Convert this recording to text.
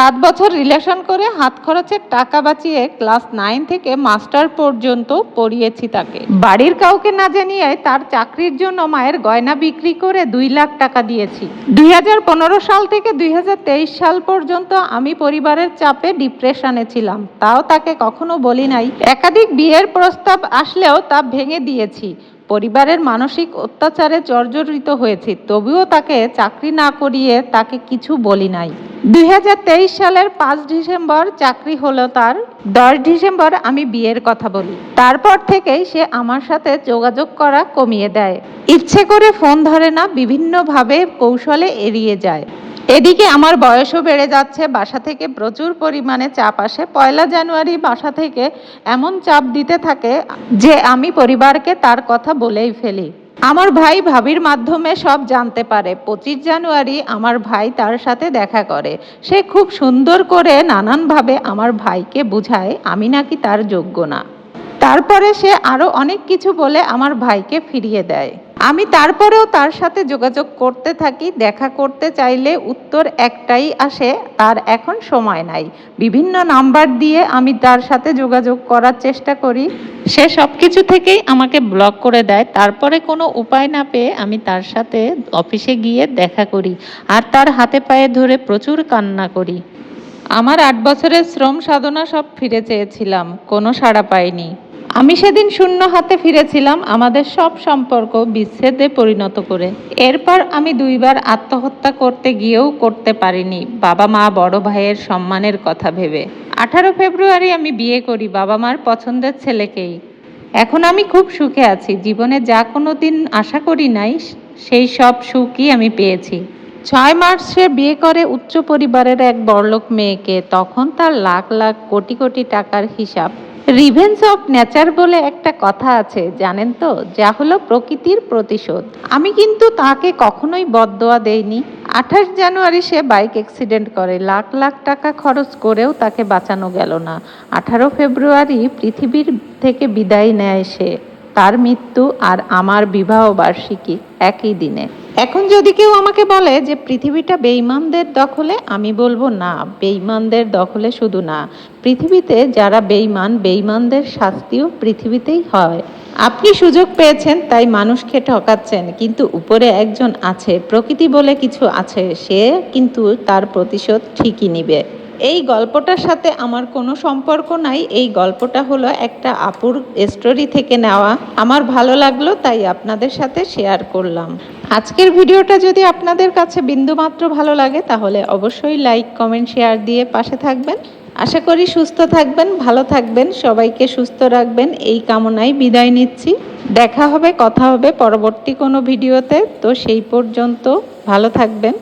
7 বছর রিলেশন করে হাত খরচের টাকা বাঁচিয়ে ক্লাস 9 থেকে মাস্টার পর্যন্ত পড়িয়েছি তাকে। বাড়ির কাউকে না জানিয়ে তার চাকরির জন্য মায়ের গয়না বিক্রি করে 2 লাখ টাকা দিয়েছি। 2015 সাল থেকে 2023 সাল পর্যন্ত আমি পরিবারের চাপে ডিপ্রেশনে ছিলাম, তাও তাকে কখনো বলি নাই। একাধিক বিয়ের প্রস্তাব আসলেও তা ভেঙে দিয়েছি। পরিবারের মানসিক অত্যাচারে জর্জরিত হয়েছি, তবুও তাকে চাকরি না করিয়ে তাকে কিছু বলি নাই। 2023 সালের 5 ডিসেম্বর চাকরি হলো তার। 10 ডিসেম্বর আমি বিয়ের কথা বলি। তারপর থেকেই সে আমার সাথে যোগাযোগ করা কমিয়ে দেয়। ইচ্ছে করে ফোন ধরে না, বিভিন্নভাবে কৌশলে এড়িয়ে যায়। এদিকে আমার বয়সও বেড়ে যাচ্ছে, বাসা থেকে প্রচুর পরিমাণে চাপ আসে। 1 জানুয়ারি বাসা থেকে এমন চাপ দিতে থাকে যে আমি পরিবারকে তার কথা বলেই ফেলি। আমার ভাই ভাবির মাধ্যমে সব জানতে পারে। 25 জানুয়ারি আমার ভাই তার সাথে দেখা করে। সে খুব সুন্দর করে নানানভাবে আমার ভাইকে বুঝায় আমি নাকি তার যোগ্য না। তারপরে সে আরো অনেক কিছু বলে আমার ভাইকে ফিরিয়ে দেয়। আমি তারপরেও তার সাথে যোগাযোগ করতে থাকি। দেখা করতে চাইলে উত্তর একটাই আসে, তার এখন সময় নাই। বিভিন্ন নাম্বার দিয়ে আমি তার সাথে যোগাযোগ করার চেষ্টা করি, সে সব কিছু থেকেই আমাকে ব্লক করে দেয়। তারপরে কোনো উপায় না পেয়ে আমি তার সাথে অফিসে গিয়ে দেখা করি আর তার হাতে পায়ে ধরে প্রচুর কান্না করি। আমার 8 বছরের শ্রম সাধনা সব ফিরে চেয়েছিলাম, কোনো সাড়া পাইনি। আমি সেদিন শূন্য হাতে ফিরেছিলাম, আমাদের সব সম্পর্ক বিচ্ছেদে পরিণত করে। এরপর আমি 2 বার আত্মহত্যা করতে গিয়েও করতে পারিনি, বাবা মা বড় ভাইয়ের সম্মানের কথা ভেবে। 18 ফেব্রুয়ারি আমি বিয়ে করি বাবা মার পছন্দের ছেলেকেই। এখন আমি খুব সুখে আছি। জীবনে যা কোনো দিন আশা করি নাই সেই সব সুখই আমি পেয়েছি। 6 মার্চ সে বিয়ে করে উচ্চ পরিবারের এক বড়লোক মেয়েকে। তখন তার লাখ লাখ কোটি কোটি টাকার হিসাব। রিভেঞ্জ অফ নেচার বলে একটা কথা আছে, জানেন তো? যা হলো প্রকৃতির প্রতিশোধ। আমি কিন্তু তাকে কখনোই বদদোয়া দেইনি। 28 জানুয়ারি সে বাইক অ্যাক্সিডেন্ট করে। লাখ লাখ টাকা খরচ করেও তাকে বাঁচানো গেল না। 18 ফেব্রুয়ারি পৃথিবীর থেকে বিদায় নেয় সে। তার মৃত্যু আর আমার বিবাহ বার্ষিকী একই দিনে। এখন যদি কেউ আমাকে বলে যে পৃথিবীটা বেঈমানদের দখলে, আমি বলবো না, বেঈমানদের দখলে শুধু না, পৃথিবীতে যারা বেঈমান, বেঈমানদের শাস্তিও পৃথিবীতেই হয়। আপনি সুযোগ পেয়েছেন তাই মানুষকে ঠকাচ্ছেন, কিন্তু উপরে একজন আছে, প্রকৃতি বলে কিছু আছে, সে কিন্তু তার প্রতিশোধ ঠিকই নিবে। এই গল্পটার সাথে আমার কোনো সম্পর্ক নাই। এই গল্পটা হলো একটা আপুর স্টোরি থেকে নেওয়া। আমার ভালো লাগলো তাই আপনাদের সাথে শেয়ার করলাম। আজকের ভিডিওটা যদি আপনাদের কাছে বিন্দুমাত্র ভালো লাগে তাহলে অবশ্যই লাইক, কমেন্ট, শেয়ার দিয়ে পাশে থাকবেন। আশা করি সুস্থ থাকবেন, ভালো থাকবেন, সবাইকে সুস্থ রাখবেন এই কামনায় বিদায় নিচ্ছি। দেখা হবে, কথা হবে পরবর্তী কোনো ভিডিওতে। তো সেই পর্যন্ত ভালো থাকবেন।